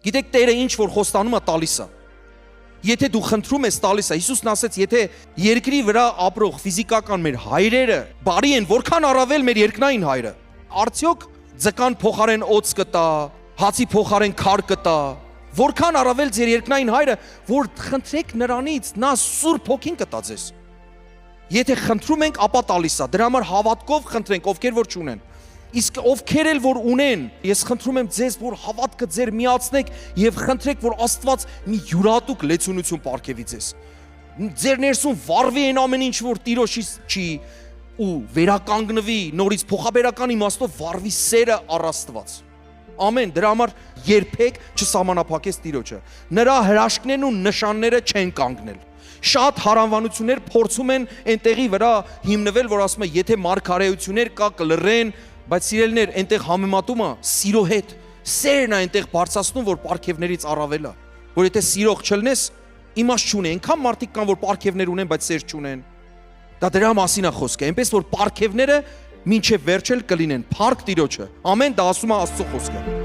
Գիտեք Տերը ինչ որ խոստանում է տալիս է։ Եթե դու խնդրում ես տալիս է, Հիսուսն ասեց, եթե երկրի վրա ապրող ֆիզիկական մեր հայրերը բարի են, որքան առավել մեր երկնային հայրը, արդյոք ձկան փոխարեն օձ կտա, հացի փոխարեն քար կտա, որքան առավել ձեր երկնային հայրը, որ խնդրեք նրանից, նա Սուրբ Հոգին կտա ձեզ։ Եթե խնդրում ենք, ապա տալիս է։ Դրա համար հավատքով խնդրենք, ովքեր որ չունեն։ Իսկ ովքեր էլ որ ունեն, ես խնդրում եմ ձեզ, որ հավատքը ձեր միացնեք եւ խնդրեք, որ Աստված մի յուրատուկ լեցունություն պարգևի ձեզ։ Ձեր ներսում վառվի այն ամեն ինչ, որ Տիրոջից չի, ու վերականգնվի, նորից փոխաբերական իմաստով վառվի սերը առ Աստված։ Ամեն, դրա համար երբեք չսահմանափակես Տիրոջը։ Նրա հրաշքներն ու նշանները չեն կանգնել։ Շատ հարանվանություններ փորձում են այնտեղի վրա հիմնվել, որ ասում են, եթե մարգարեություններ կա կլռեն, բայց սիրելիներ, այնտեղ համեմատումը սիրո հետ, սերն է այնտեղ բարձրացնում, որ պարգևներից առավել է, որ եթե սիրող չլնես, իմաստ չունի, այնքան մարդիկ կան, որ պարգևներ ունեն, բայց սեր չունեն։ Դա դրա մասին է խոսքը, այնպես որ պարգևները մինչև վերջ էլ կլինեն, փառք Տիրոջը։ Ամեն, դա ասում է Աստծո խոսքը։